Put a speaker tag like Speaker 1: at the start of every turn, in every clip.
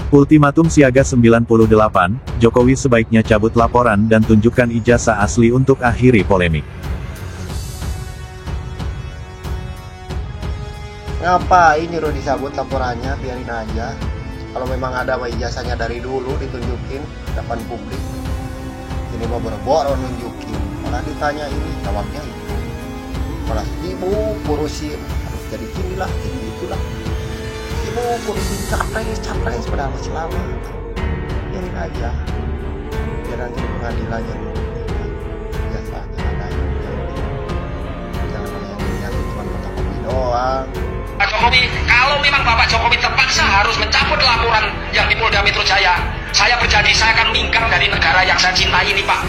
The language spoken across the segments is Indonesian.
Speaker 1: Ultimatum siaga 98, Jokowi sebaiknya cabut laporan dan tunjukkan ijazah asli untuk akhiri polemik.
Speaker 2: Ngapain nyuruh disabut laporannya, biarin aja. Kalau memang ada ijazahnya dari dulu ditunjukin depan publik. Ini mah boro-boro nunjukin, malah ditanya ini, jawabnya itu. Malah sibuk urusin, harus jadi inilah, jadi itulah. Sibuk urusin capres padahal masih lama. Biarin aja. Biar nanti di pengadilan yang ijazahnya ada. Jangan yang cuma fotokopi doang.
Speaker 3: Pak Jokowi, kalau memang Bapak Jokowi terpaksa harus mencabut laporan yang di Polda Metro Jaya, saya berjanji saya akan minggat dari negara yang saya cintai ini, Pak.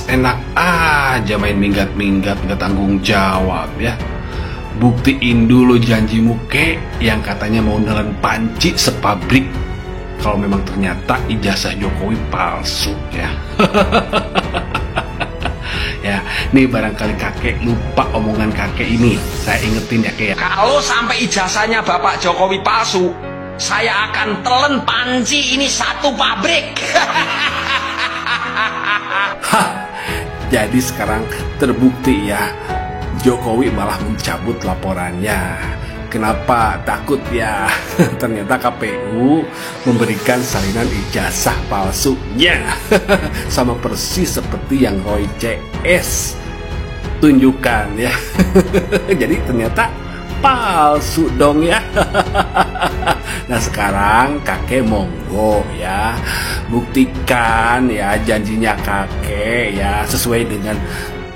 Speaker 4: Enak aja main minggat-minggat, nggak tanggung jawab ya. Buktiin dulu janjimu yang katanya mau nelen panci sepabrik. Kalau memang ternyata ijazah Jokowi palsu ya. Ya, nih barangkali kakek lupa omongan kakek ini. Saya ingetin ya kakek.
Speaker 3: Kalau sampai ijazahnya Bapak Jokowi palsu, saya akan telan panci ini satu pabrik.
Speaker 4: Hah, jadi sekarang terbukti ya, Jokowi malah mencabut laporannya. Kenapa takut ya? Ternyata KPU memberikan salinan ijazah palsunya. Sama persis seperti yang Roy CS tunjukkan ya. Jadi ternyata palsu dong ya. Nah sekarang kakek monggo ya, buktikan ya janjinya kakek ya, sesuai dengan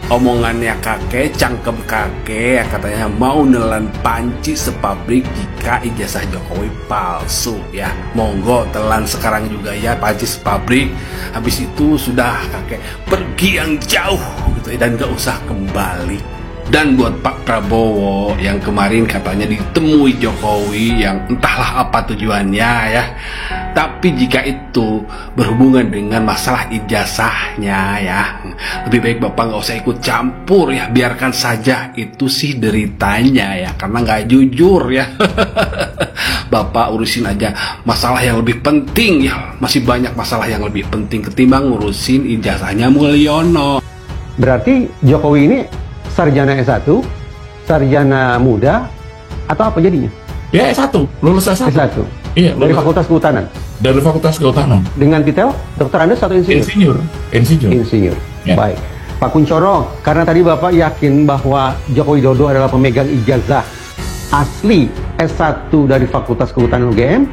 Speaker 4: omongannya kakek, cangkem kakek yang katanya mau nelan panci sepabrik jika ijazah Jokowi palsu ya. Monggo telan sekarang juga ya panci sepabrik. Habis itu sudah kakek pergi yang jauh gitu ya, dan gak usah kembali. Dan buat Pak Prabowo yang kemarin katanya ditemui Jokowi yang entahlah apa tujuannya ya. Tapi jika itu berhubungan dengan masalah ijazahnya ya, lebih baik Bapak nggak usah ikut campur ya. Biarkan saja itu sih deritanya ya, karena nggak jujur ya. Bapak urusin aja masalah yang lebih penting ya. Masih banyak masalah yang lebih penting ketimbang ngurusin ijazahnya Mulyono.
Speaker 5: Berarti Jokowi ini sarjana S1, sarjana muda, atau apa jadinya?
Speaker 6: Ya S1, lulus S1.
Speaker 5: S1?
Speaker 6: Iya,
Speaker 5: dari Fakultas Kehutanan?
Speaker 6: Dari Fakultas Kehutanan.
Speaker 5: Dengan titel Dokter Andes atau insinyur? Insinyur.
Speaker 6: Ya.
Speaker 5: Baik. Pak Kunchoro, karena tadi Bapak yakin bahwa Joko Widodo adalah pemegang ijazah asli S1 dari Fakultas Kehutanan UGM,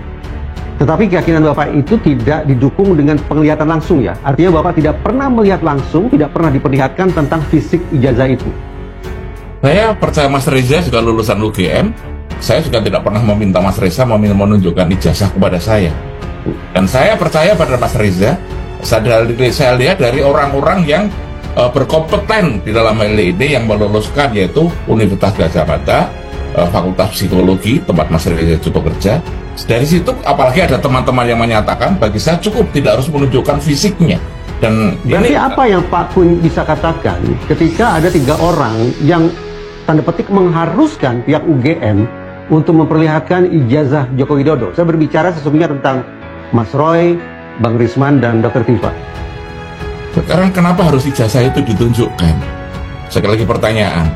Speaker 5: tetapi keyakinan Bapak itu tidak didukung dengan penglihatan langsung ya? Artinya Bapak tidak pernah melihat langsung, tidak pernah diperlihatkan tentang fisik ijazah itu?
Speaker 6: Saya percaya Mas Reza juga lulusan UGM. Saya juga tidak pernah meminta Mas Reza menunjukkan ijazah kepada saya. Dan saya percaya pada Mas Reza. Saya lihat dari orang-orang yang berkompeten di dalam hal ini yang meluluskan, yaitu Universitas Gadjah Mada, Fakultas Psikologi tempat Mas Reza juga kerja. Dari situ apalagi ada teman-teman yang menyatakan bagi saya cukup, tidak harus menunjukkan fisiknya. Dan
Speaker 5: berarti ini, apa yang Pak Kun bisa katakan ketika ada 3 orang yang tanda petik mengharuskan pihak UGM untuk memperlihatkan ijazah Joko Widodo? Saya berbicara sesungguhnya tentang Mas Roy, Bang Risman, dan Dr. Tifa.
Speaker 6: Sekarang kenapa harus ijazah itu ditunjukkan? Sekali lagi pertanyaan,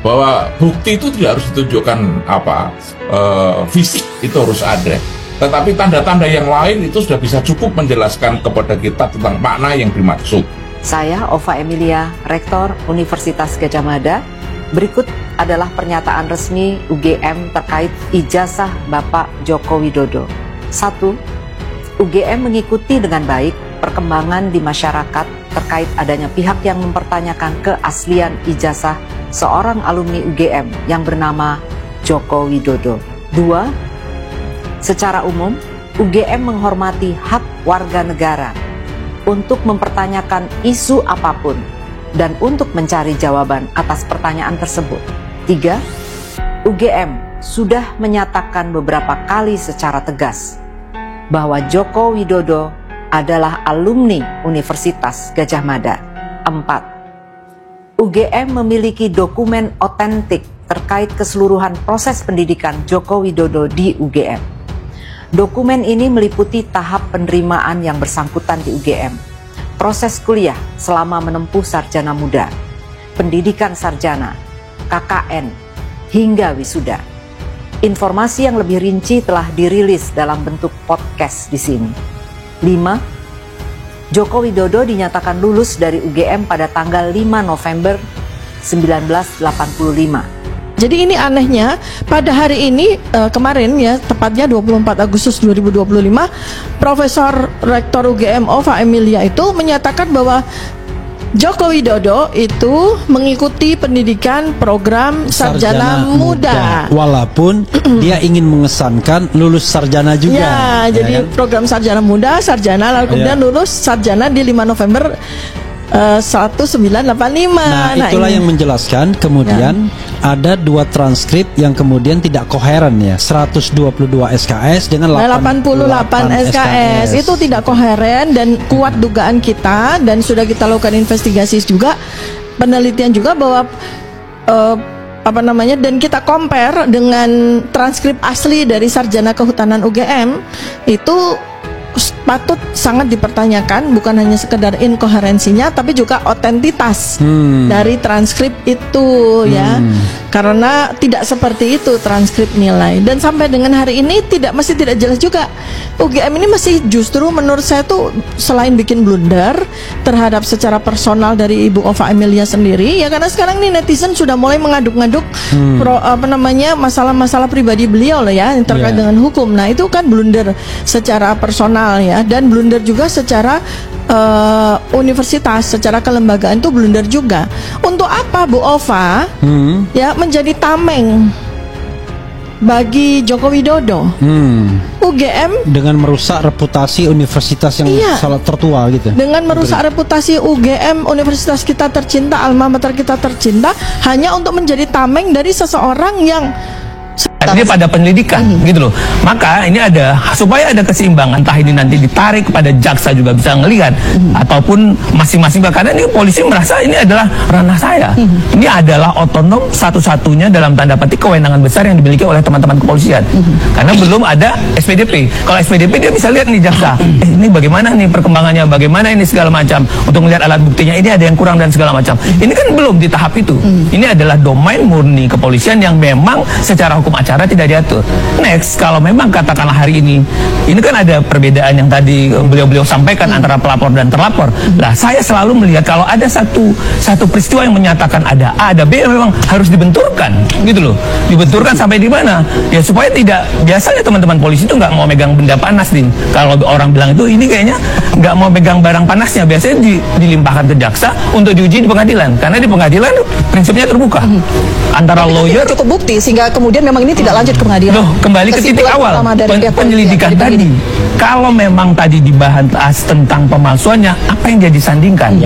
Speaker 6: bahwa bukti itu tidak harus ditunjukkan fisik itu harus ada, tetapi tanda-tanda yang lain itu sudah bisa cukup menjelaskan kepada kita tentang makna yang dimaksud.
Speaker 7: Saya Ova Emilia, Rektor Universitas Gadjah Mada. Berikut adalah pernyataan resmi UGM terkait ijazah Bapak Joko Widodo. 1. UGM mengikuti dengan baik perkembangan di masyarakat terkait adanya pihak yang mempertanyakan keaslian ijazah seorang alumni UGM yang bernama Joko Widodo. 2. Secara umum, UGM menghormati hak warga negara untuk mempertanyakan isu apapun dan untuk mencari jawaban atas pertanyaan tersebut. 3. UGM sudah menyatakan beberapa kali secara tegas bahwa Joko Widodo adalah alumni Universitas Gadjah Mada. 4. UGM memiliki dokumen otentik terkait keseluruhan proses pendidikan Joko Widodo di UGM. Dokumen ini meliputi tahap penerimaan yang bersangkutan di UGM, proses kuliah selama menempuh sarjana muda, pendidikan sarjana, KKN, hingga wisuda. Informasi yang lebih rinci telah dirilis dalam bentuk podcast di sini. 5. Joko Widodo dinyatakan lulus dari UGM pada tanggal 5 November 1985.
Speaker 8: Jadi ini anehnya, pada hari ini kemarin ya, tepatnya 24 Agustus 2025, Profesor Rektor UGM Ova Emilia itu menyatakan bahwa Joko Widodo itu mengikuti pendidikan program Sarjana Muda.
Speaker 9: Walaupun dia ingin mengesankan lulus sarjana juga.
Speaker 8: Ya, jadi
Speaker 9: kan?
Speaker 8: program Sarjana Muda, sarjana, lalu kemudian lulus sarjana di 5 November 1985.
Speaker 9: Nah, itulah
Speaker 8: ini
Speaker 9: yang menjelaskan kemudian ada 2 transkrip yang kemudian tidak koheren ya. 122 SKS dengan
Speaker 8: 88 SKS. Itu tidak koheren dan kuat dugaan kita, dan sudah kita lakukan investigasi juga, penelitian juga bahwa dan kita compare dengan transkrip asli dari Sarjana Kehutanan UGM itu patut sangat dipertanyakan, bukan hanya sekedar inkoherensinya tapi juga otentitas dari transkrip itu ya, karena tidak seperti itu transkrip nilai. Dan sampai dengan hari ini masih tidak jelas juga, UGM ini masih justru menurut saya tuh selain bikin blunder terhadap secara personal dari Ibu Ova Emilia sendiri ya, karena sekarang nih netizen sudah mulai mengaduk-ngaduk masalah-masalah pribadi beliau lah ya yang terkait dengan hukum. Nah itu kan blunder secara personal ya, dan blunder juga secara universitas, secara kelembagaan itu blunder juga. Untuk apa Bu Ova ya menjadi tameng bagi Joko Widodo? UGM dengan
Speaker 9: merusak reputasi universitas yang salah tertua gitu.
Speaker 8: Dengan merusak reputasi UGM, universitas kita tercinta, alma mater kita tercinta, hanya untuk menjadi tameng dari seseorang yang
Speaker 3: dia pada pendidikan gitu loh. Maka ini ada, supaya ada keseimbangan, entah ini nanti ditarik kepada jaksa juga bisa ngelihat ataupun masing-masing, karena ini polisi merasa ini adalah ranah saya. Ini adalah otonom satu-satunya dalam tanda petik kewenangan besar yang dimiliki oleh teman-teman kepolisian. Karena belum ada SPDP. Kalau SPDP dia bisa lihat nih jaksa, ini bagaimana nih perkembangannya, bagaimana ini segala macam, untuk melihat alat buktinya, ini ada yang kurang dan segala macam. Ini kan belum di tahap itu. Ini adalah domain murni kepolisian yang memang secara hukum acara tidak diatur. Next, kalau memang katakanlah hari ini kan ada perbedaan yang tadi beliau sampaikan antara pelapor dan terlapor. Lah saya selalu melihat kalau ada satu peristiwa yang menyatakan ada A, ada B, memang harus dibenturkan, gitu loh. Dibenturkan sampai di mana? Ya supaya tidak, biasanya teman-teman polisi itu nggak mau megang benda panas nih. Kalau orang bilang itu ini kayaknya nggak mau megang barang panasnya, biasanya dilimpahkan ke jaksa untuk diuji di pengadilan. Karena di pengadilan prinsipnya terbuka. Antara lawyer
Speaker 10: cukup bukti sehingga kemudian memang ini tidak lanjut ke pengadilan.
Speaker 3: Loh, kembali ke titik awal penyelidikan tadi. Kalau memang tadi dibahas tentang pemalsuannya, apa yang dia disandingkan?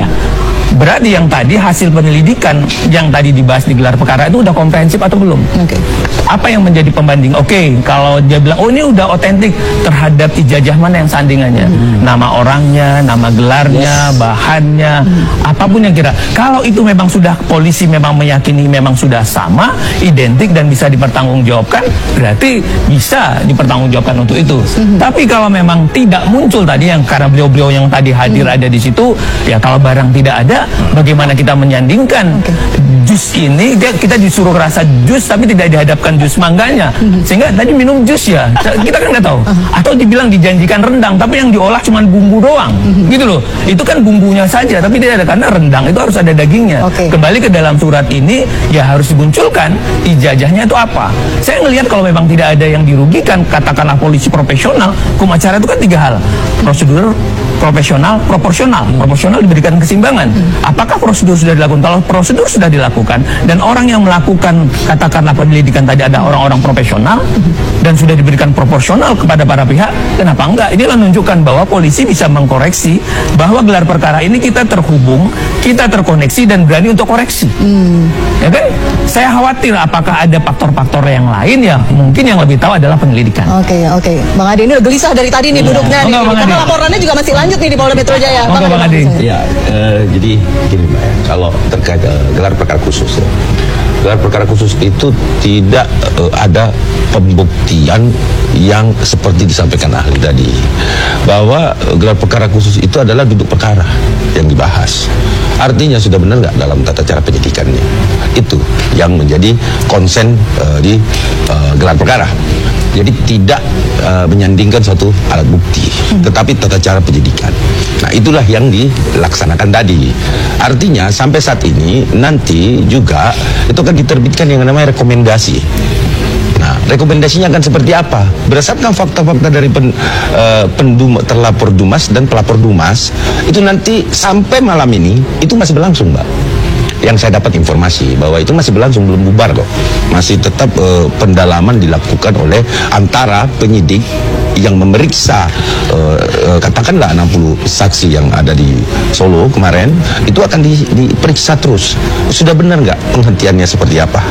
Speaker 3: Berarti yang tadi hasil penyelidikan yang tadi dibahas di gelar perkara itu udah komprehensif atau belum? Apa yang menjadi pembanding? Kalau dia bilang ini udah otentik terhadap ijazah mana yang sandingannya, nama orangnya, nama gelarnya, bahannya, apapun yang kira. Kalau itu memang sudah polisi memang meyakini memang sudah sama, identik dan bisa dipertanggungjawabkan, berarti bisa dipertanggungjawabkan untuk itu. Tapi kalau memang tidak muncul tadi yang karena beliau-beliau yang tadi hadir ada di situ, ya kalau barang tidak ada, bagaimana kita menyandingkan jus ini? Kita disuruh rasa jus tapi tidak dihadapkan jus mangganya, sehingga tadi minum jus ya kita kan nggak tahu. Atau dibilang dijanjikan rendang tapi yang diolah cuma bumbu doang, gitu loh. Itu kan bumbunya saja tapi tidak ada, karena rendang itu harus ada dagingnya. Kembali ke dalam surat ini ya harus dimunculkan ijazahnya itu apa. Saya ngelihat kalau memang tidak ada yang dirugikan, katakanlah polisi profesional, hukum acara itu kan 3 hal: prosedur, profesional, proporsional. Proporsional diberikan keseimbangan. Apakah prosedur sudah dilakukan? Kalau prosedur sudah dilakukan dan orang yang melakukan katakanlah penyelidikan tadi ada orang-orang profesional dan sudah diberikan proporsional kepada para pihak, kenapa enggak? Inilah menunjukkan bahwa polisi bisa mengkoreksi bahwa gelar perkara ini kita terhubung, kita terkoneksi dan berani untuk koreksi. Ya kan? Saya khawatir apakah ada faktor-faktor yang lain ya, mungkin yang lebih tahu adalah penyelidikan.
Speaker 10: Oke. Bang Adi ini udah gelisah dari tadi nih duduknya nih. Karena laporannya juga masih lanjut nih di Polda Metro Jaya.
Speaker 3: Bang Adi.
Speaker 11: Ya, jadi gini Mbak ya, kalau terkait gelar perkara khusus gelar perkara khusus itu tidak ada pembuktian yang seperti disampaikan ahli tadi, bahwa gelar perkara khusus itu adalah duduk perkara yang dibahas. Artinya sudah benar nggak dalam tata cara penyidikannya? Itu yang menjadi konsen di gelar perkara. Jadi tidak menyandingkan suatu alat bukti, tetapi tata cara penyidikan. Nah, itulah yang dilaksanakan tadi. Artinya sampai saat ini nanti juga itu akan diterbitkan yang namanya rekomendasi. Nah, rekomendasinya akan seperti apa? Berdasarkan fakta-fakta dari terlapor Dumas dan pelapor Dumas, itu nanti sampai malam ini itu masih berlangsung, Mbak. Yang saya dapat informasi bahwa itu masih berlangsung, belum bubar kok. Masih tetap pendalaman dilakukan oleh antara penyidik yang memeriksa katakanlah 60 saksi yang ada di Solo kemarin, itu akan diperiksa terus. Sudah benar nggak penghentiannya seperti apa?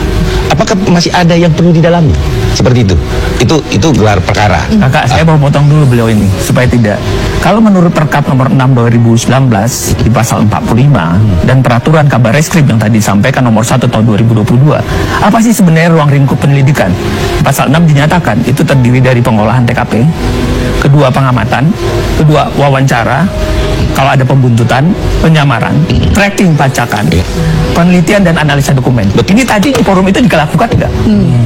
Speaker 11: Apakah masih ada yang perlu didalami? Seperti itu. Itu gelar perkara.
Speaker 3: Kakak, saya mau potong dulu beliau ini supaya tidak. Kalau menurut Perkap nomor 6 2019 di pasal 45 dan peraturan Kabar Reskrim yang tadi disampaikan nomor 1 tahun 2022, apa sih sebenarnya ruang lingkup penyelidikan? Pasal 6 dinyatakan itu terdiri dari pengolahan TKP, kedua pengamatan, kedua wawancara, kalau ada pembuntutan, penyamaran, tracking pacakan, penelitian dan analisa dokumen. Ini tadi di forum itu dilakukan tidak?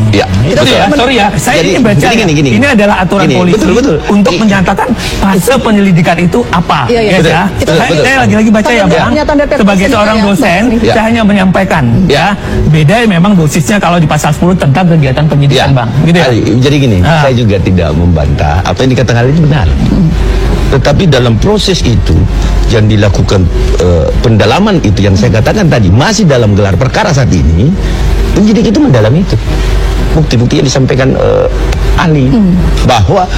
Speaker 11: Ya,
Speaker 3: itu ya, sorry ya, saya ini baca gini. Ini adalah aturan polisi untuk menyatakan fase penyelidikan itu apa.
Speaker 10: Iya.
Speaker 3: Saya lagi-lagi baca ya, Bang. Sebagai seorang dosen, saya hanya menyampaikan ya. Beda memang dosisnya kalau di pasal 10 tentang kegiatan penyidikan, Bang. Gitu ya.
Speaker 11: Jadi gini, saya juga tidak membantah apa yang dikatakan Ali itu benar. Tetapi dalam proses itu yang dilakukan pendalaman itu yang saya katakan tadi masih dalam gelar perkara saat ini, penyidik itu mendalami itu. Bukti-bukti yang disampaikan ahli bahwa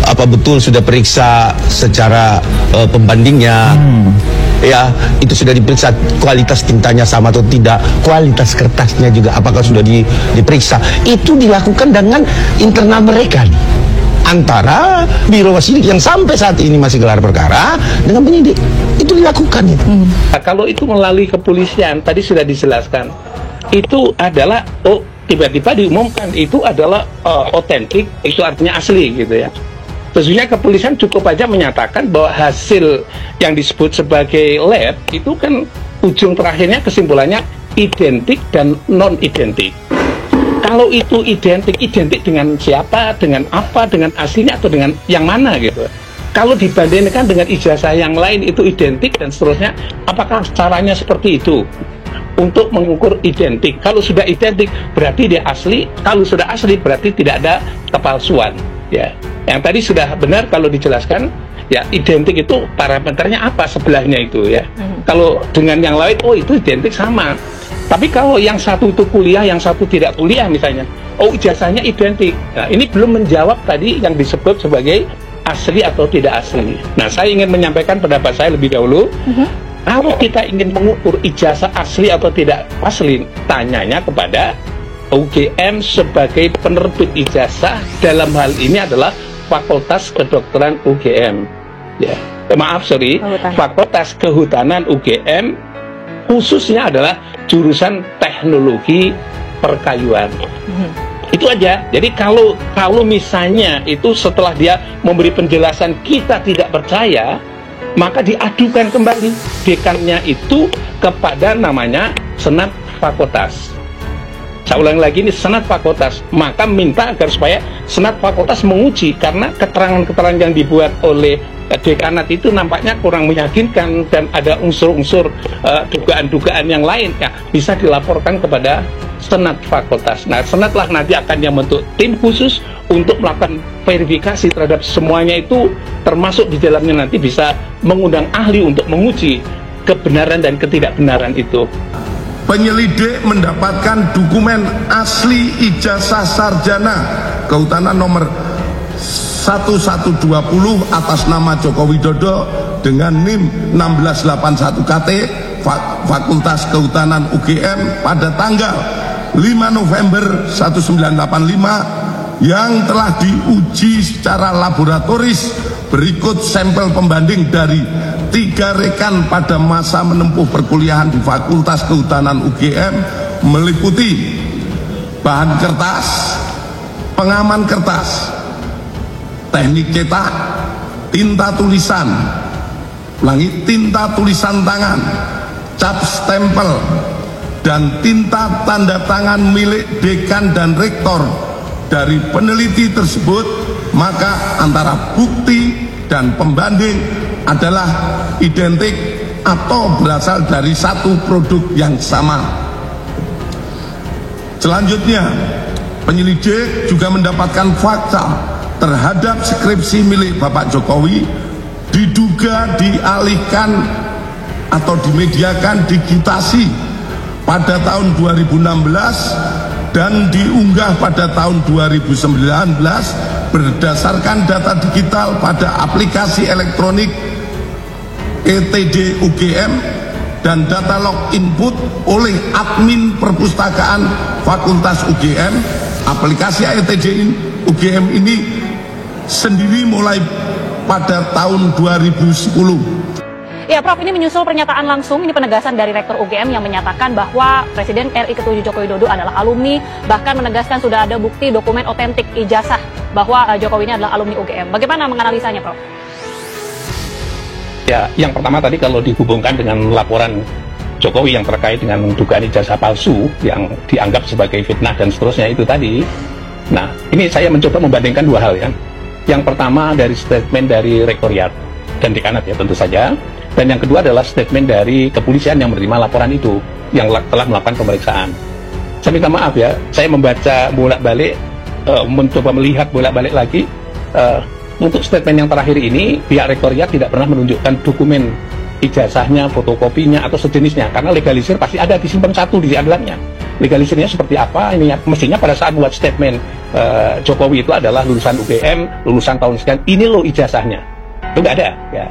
Speaker 11: apa betul sudah periksa secara pembandingnya, ya itu sudah diperiksa kualitas tintanya sama atau tidak, kualitas kertasnya juga apakah sudah diperiksa. Itu dilakukan dengan internal mereka nih, antara Biro Wasidik yang sampai saat ini masih gelar perkara dengan penyidik. Itu dilakukan itu.
Speaker 12: Nah, kalau itu melalui kepolisian tadi sudah dijelaskan, itu adalah tiba-tiba diumumkan itu adalah otentik, itu artinya asli gitu ya. Sesungguhnya kepolisian cukup aja menyatakan bahwa hasil yang disebut sebagai lab itu kan ujung terakhirnya kesimpulannya identik dan non identik. Kalau itu identik dengan siapa, dengan apa, dengan aslinya atau dengan yang mana gitu. Kalau dibandingkan dengan ijazah yang lain itu identik dan seterusnya, apakah caranya seperti itu? Untuk mengukur identik. Kalau sudah identik berarti dia asli, kalau sudah asli berarti tidak ada kepalsuan ya. Yang tadi sudah benar kalau dijelaskan ya, identik itu parameternya apa sebelahnya itu ya. Kalau dengan yang lain itu identik sama. Tapi kalau yang satu itu kuliah, yang satu tidak kuliah misalnya, ijazahnya identik. Nah, ini belum menjawab tadi yang disebut sebagai asli atau tidak asli. Nah, saya ingin menyampaikan pendapat saya lebih dahulu. Kalau kita ingin mengukur ijazah asli atau tidak asli, tanyanya kepada UGM sebagai penerbit ijazah, dalam hal ini adalah Fakultas Kedokteran UGM. Ya, Fakultas Kehutanan UGM, khususnya adalah jurusan teknologi perkayuan. Itu aja. Jadi kalau misalnya itu setelah dia memberi penjelasan kita tidak percaya, maka diadukan kembali dekannya itu kepada namanya Senat Fakultas. Saya ulang lagi, ini Senat Fakultas. Maka minta agar supaya Senat Fakultas menguji, karena keterangan-keterangan yang dibuat oleh dekanat itu nampaknya kurang meyakinkan dan ada unsur-unsur dugaan-dugaan yang lain, ya bisa dilaporkan kepada Senat Fakultas. Nah, Senat lah nanti akan yang membentuk tim khusus untuk melakukan verifikasi terhadap semuanya itu, termasuk di dalamnya nanti bisa mengundang ahli untuk menguji kebenaran dan ketidakbenaran itu.
Speaker 13: Penyelidik mendapatkan dokumen asli ijazah sarjana kehutanan nomor 1120 atas nama Joko Widodo dengan NIM 1681 KT Fakultas Kehutanan UGM pada tanggal 5 November 1985 yang telah diuji secara laboratoris. Berikut sampel pembanding dari 3 rekan pada masa menempuh perkuliahan di Fakultas Kehutanan UGM, meliputi bahan kertas, pengaman kertas, teknik cetak, tinta tulisan, tinta tulisan tangan, cap stempel, dan tinta tanda tangan milik dekan dan rektor dari peneliti tersebut, maka antara bukti dan pembanding adalah identik atau berasal dari satu produk yang sama. Selanjutnya, penyelidik juga mendapatkan fakta terhadap skripsi milik Bapak Jokowi diduga dialihkan atau dimediakan digitasi pada tahun 2016 dan diunggah pada tahun 2019 berdasarkan data digital pada aplikasi elektronik ETD UGM dan data log input oleh admin perpustakaan Fakultas UGM. Aplikasi ETD UGM ini sendiri mulai pada tahun 2010.
Speaker 14: Ya, Prof, ini menyusul pernyataan langsung, ini penegasan dari Rektor UGM yang menyatakan bahwa Presiden RI ke-7 Joko Widodo adalah alumni, bahkan menegaskan sudah ada bukti dokumen otentik ijazah bahwa Jokowi ini adalah alumni UGM. Bagaimana menganalisanya, Prof?
Speaker 12: Ya, yang pertama tadi kalau dihubungkan dengan laporan Jokowi yang terkait dengan dugaan ijazah palsu yang dianggap sebagai fitnah dan seterusnya itu tadi. Nah, ini saya mencoba membandingkan dua hal ya. Yang pertama dari statement dari Rektoriat dan Dekanat ya tentu saja. Dan yang kedua adalah statement dari kepolisian yang menerima laporan itu, yang telah melakukan pemeriksaan. Saya minta maaf ya, saya membaca bolak-balik, mencoba melihat bolak-balik lagi. Untuk statement yang terakhir ini, pihak Rektoriat tidak pernah menunjukkan dokumen ijazahnya, fotokopinya, atau sejenisnya. Karena legalisir pasti ada disimpan satu di dalamnya. Legalisirnya seperti apa? Ini mestinya pada saat buat statement Jokowi itu adalah lulusan UGM, lulusan tahun sekian, ini loh ijazahnya. Itu nggak ada ya.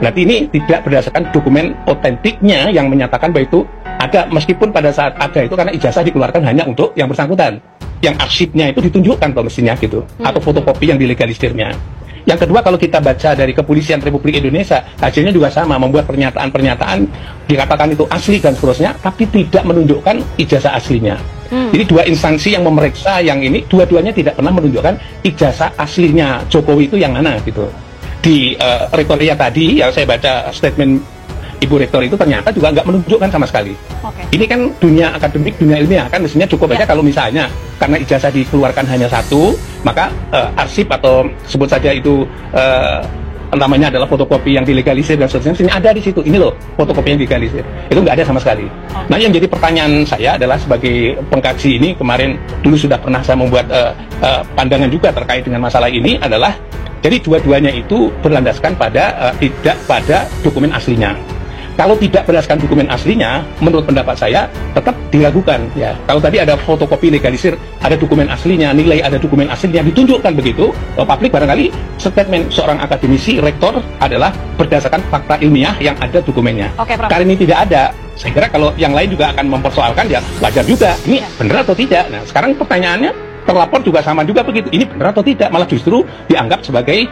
Speaker 12: Berarti ini tidak berdasarkan dokumen otentiknya yang menyatakan bahwa itu ada, meskipun pada saat ada itu karena ijazah dikeluarkan hanya untuk yang bersangkutan, yang arsipnya itu ditunjukkan tuh mestinya gitu, atau fotokopi yang dilegalisirnya. Yang kedua, kalau kita baca dari Kepolisian Republik Indonesia, hasilnya juga sama, membuat pernyataan-pernyataan dikatakan itu asli dan seterusnya, tapi tidak menunjukkan ijazah aslinya. Jadi dua instansi yang memeriksa yang ini, dua-duanya tidak pernah menunjukkan ijazah aslinya Jokowi itu yang mana gitu. Di Rektoriat tadi yang saya baca statement Ibu Rektor itu ternyata juga nggak menunjukkan sama sekali. Ini kan dunia akademik, dunia ilmiah, kan mestinya cukup aja kalau misalnya karena ijazah dikeluarkan hanya satu, maka arsip atau sebut saja itu namanya adalah fotokopi yang dilegalisir dan seterusnya, mestinya ada di situ. Ini loh fotokopi yang dilegalisir. Itu nggak ada sama sekali. Nah, yang jadi pertanyaan saya adalah sebagai pengkaji ini, kemarin dulu sudah pernah saya membuat pandangan juga terkait dengan masalah ini adalah, jadi dua-duanya itu berlandaskan pada tidak pada dokumen aslinya. Kalau tidak berdasarkan dokumen aslinya, menurut pendapat saya tetap diragukan ya. Kalau tadi ada fotokopi legalisir, ada dokumen aslinya, nilai ada dokumen aslinya, ditunjukkan begitu, publik barangkali statement seorang akademisi rektor adalah berdasarkan fakta ilmiah yang ada dokumennya. Karena ini tidak ada, saya kira kalau yang lain juga akan mempersoalkan ya wajar juga. Ini benar atau tidak? Nah, sekarang pertanyaannya, terlapor juga sama juga begitu, ini benar atau tidak, malah justru dianggap sebagai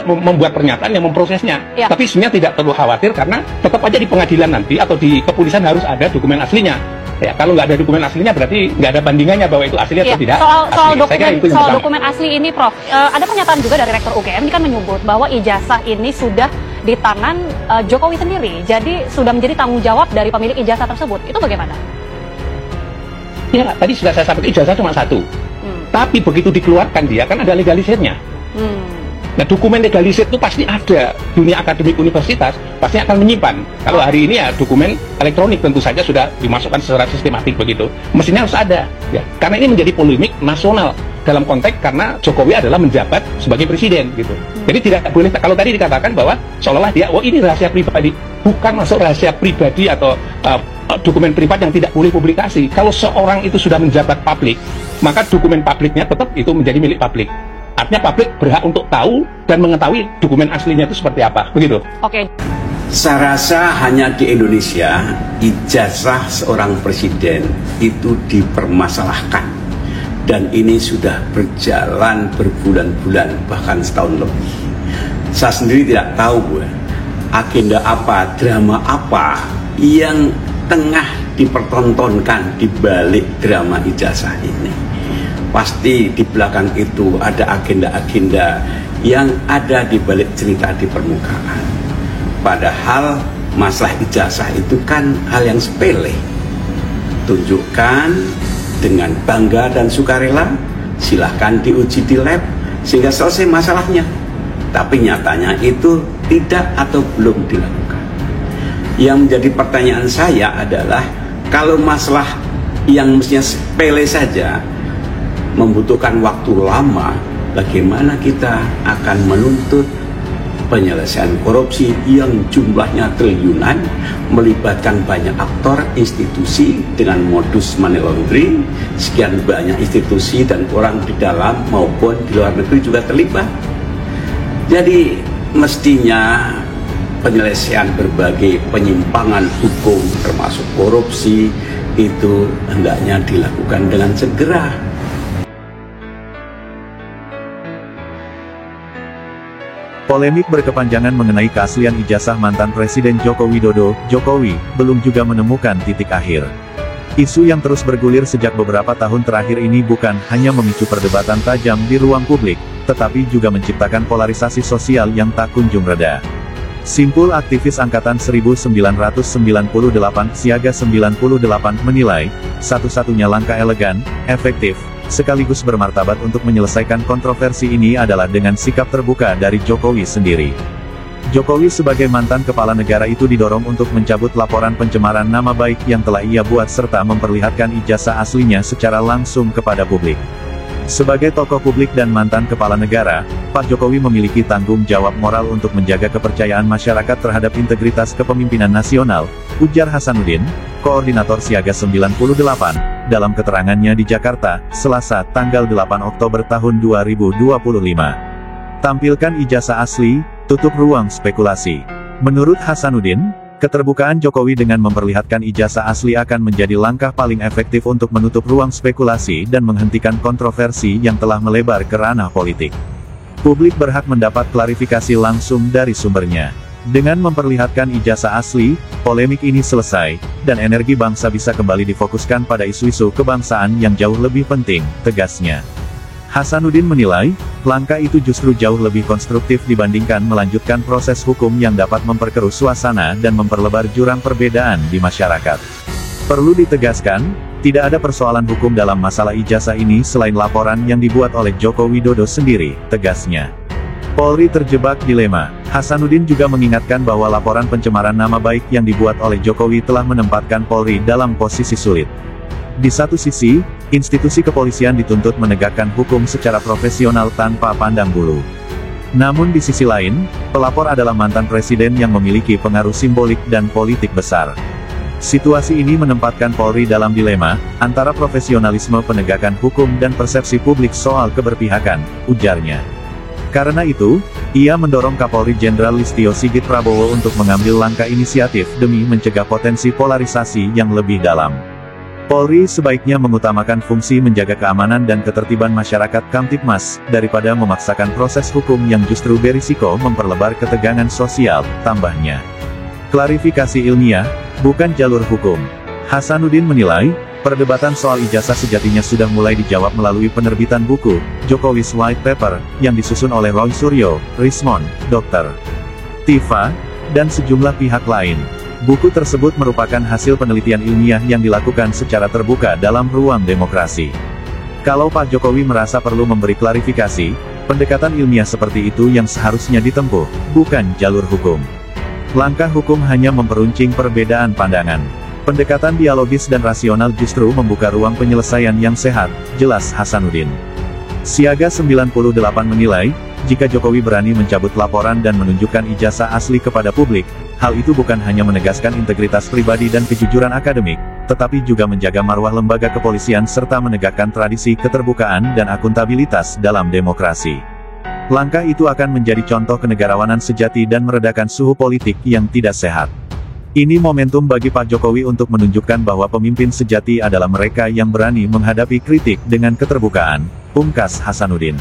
Speaker 12: membuat pernyataan yang memprosesnya. Tapi sebenarnya tidak perlu khawatir karena tetap aja di pengadilan nanti atau di kepolisian harus ada dokumen aslinya. Ya, kalau nggak ada dokumen aslinya berarti nggak ada bandingannya bahwa itu asli atau tidak.
Speaker 14: Soal dokumen asli ini, Prof, ada pernyataan juga dari Rektor UGM ini kan menyebut bahwa ijazah ini sudah di tangan Jokowi sendiri, jadi sudah menjadi tanggung jawab dari pemilik ijazah tersebut. Itu bagaimana?
Speaker 12: Ya, tadi sudah saya sampaikan ijazah cuma satu. Tapi begitu dikeluarkan dia kan ada legalisirnya. Nah, dokumen legalisir itu pasti ada. Dunia akademik universitas pasti akan menyimpan. Kalau hari ini ya dokumen elektronik tentu saja sudah dimasukkan secara sistematik begitu. Mestinya harus ada. Ya, karena ini menjadi polemik nasional dalam konteks karena Jokowi adalah menjabat sebagai presiden gitu. Jadi tidak boleh, kalau tadi dikatakan bahwa seolah-olah dia, oh ini rahasia pribadi. Bukan masuk rahasia pribadi atau dokumen privat yang tidak boleh publikasi. Kalau seorang itu sudah menjabat publik, maka dokumen publiknya tetap itu menjadi milik publik. Artinya publik berhak untuk tahu dan mengetahui dokumen aslinya itu seperti apa, begitu.
Speaker 15: Saya rasa hanya di Indonesia ijazah seorang presiden itu dipermasalahkan, dan ini sudah berjalan berbulan-bulan bahkan setahun lebih. Saya sendiri tidak tahu agenda apa, drama apa yang tengah dipertontonkan di balik drama ijazah ini. pasti di belakang itu ada agenda-agenda yang ada di balik cerita di permukaan. Padahal masalah ijazah itu kan hal yang sepele. Tunjukkan dengan bangga dan sukarela, silahkan diuji di lab sehingga selesai masalahnya. Tapi nyatanya itu tidak atau belum dilakukan. Yang menjadi pertanyaan saya adalah, kalau masalah yang mestinya sepele saja membutuhkan waktu lama, bagaimana kita akan menuntut penyelesaian korupsi yang jumlahnya triliunan, melibatkan banyak aktor, institusi dengan modus money laundering, sekian banyak institusi dan orang di dalam maupun di luar negeri juga terlibat. Jadi mestinya penyelesaian berbagai penyimpangan hukum termasuk korupsi itu hendaknya dilakukan dengan segera.
Speaker 1: Polemik berkepanjangan mengenai keaslian ijazah mantan Presiden Joko Widodo, Jokowi, belum juga menemukan titik akhir. Isu yang terus bergulir sejak beberapa tahun terakhir ini bukan hanya memicu perdebatan tajam di ruang publik, tetapi juga menciptakan polarisasi sosial yang tak kunjung reda. Simpul aktivis Angkatan 1998 Siaga 98 menilai, satu-satunya langkah elegan, efektif, sekaligus bermartabat untuk menyelesaikan kontroversi ini adalah dengan sikap terbuka dari Jokowi sendiri. Jokowi sebagai mantan kepala negara itu didorong untuk mencabut laporan pencemaran nama baik yang telah ia buat serta memperlihatkan ijazah aslinya secara langsung kepada publik. Sebagai tokoh publik dan mantan kepala negara, Pak Jokowi memiliki tanggung jawab moral untuk menjaga kepercayaan masyarakat terhadap integritas kepemimpinan nasional, ujar Hasanuddin, Koordinator Siaga 98, dalam keterangannya di Jakarta, Selasa, tanggal 8 Oktober tahun 2025. Tampilkan ijazah asli, tutup ruang spekulasi. Menurut Hasanuddin, keterbukaan Jokowi dengan memperlihatkan ijazah asli akan menjadi langkah paling efektif untuk menutup ruang spekulasi dan menghentikan kontroversi yang telah melebar ke ranah politik. Publik berhak mendapat klarifikasi langsung dari sumbernya. Dengan memperlihatkan ijazah asli, polemik ini selesai, dan energi bangsa bisa kembali difokuskan pada isu-isu kebangsaan yang jauh lebih penting, tegasnya. Hasanuddin menilai, langkah itu justru jauh lebih konstruktif dibandingkan melanjutkan proses hukum yang dapat memperkeruh suasana dan memperlebar jurang perbedaan di masyarakat. Perlu ditegaskan, tidak ada persoalan hukum dalam masalah ijazah ini selain laporan yang dibuat oleh Joko Widodo sendiri, tegasnya. Polri terjebak dilema. Hasanuddin juga mengingatkan bahwa laporan pencemaran nama baik yang dibuat oleh Jokowi telah menempatkan Polri dalam posisi sulit. Di satu sisi, institusi kepolisian dituntut menegakkan hukum secara profesional tanpa pandang bulu. Namun di sisi lain, pelapor adalah mantan presiden yang memiliki pengaruh simbolik dan politik besar. Situasi ini menempatkan Polri dalam dilema, antara profesionalisme penegakan hukum dan persepsi publik soal keberpihakan, ujarnya. Karena itu, ia mendorong Kapolri Jenderal Listio Sigit Prabowo untuk mengambil langkah inisiatif demi mencegah potensi polarisasi yang lebih dalam. Polri sebaiknya mengutamakan fungsi menjaga keamanan dan ketertiban masyarakat Kamtibmas, daripada memaksakan proses hukum yang justru berisiko memperlebar ketegangan sosial, tambahnya. Klarifikasi ilmiah, bukan jalur hukum. Hasanuddin menilai, perdebatan soal ijazah sejatinya sudah mulai dijawab melalui penerbitan buku, Jokowi's White Paper, yang disusun oleh Roy Suryo, Rismond, Dr. Tifa, dan sejumlah pihak lain. Buku tersebut merupakan hasil penelitian ilmiah yang dilakukan secara terbuka dalam ruang demokrasi. Kalau Pak Jokowi merasa perlu memberi klarifikasi, pendekatan ilmiah seperti itu yang seharusnya ditempuh, bukan jalur hukum. Langkah hukum hanya memperuncing perbedaan pandangan. Pendekatan dialogis dan rasional justru membuka ruang penyelesaian yang sehat, jelas Hasanuddin. Siaga 98 menilai, jika Jokowi berani mencabut laporan dan menunjukkan ijazah asli kepada publik, hal itu bukan hanya menegaskan integritas pribadi dan kejujuran akademik, tetapi juga menjaga marwah lembaga kepolisian serta menegakkan tradisi keterbukaan dan akuntabilitas dalam demokrasi. Langkah itu akan menjadi contoh kenegarawanan sejati dan meredakan suhu politik yang tidak sehat. Ini momentum bagi Pak Jokowi untuk menunjukkan bahwa pemimpin sejati adalah mereka yang berani menghadapi kritik dengan keterbukaan, pungkas Hasanuddin.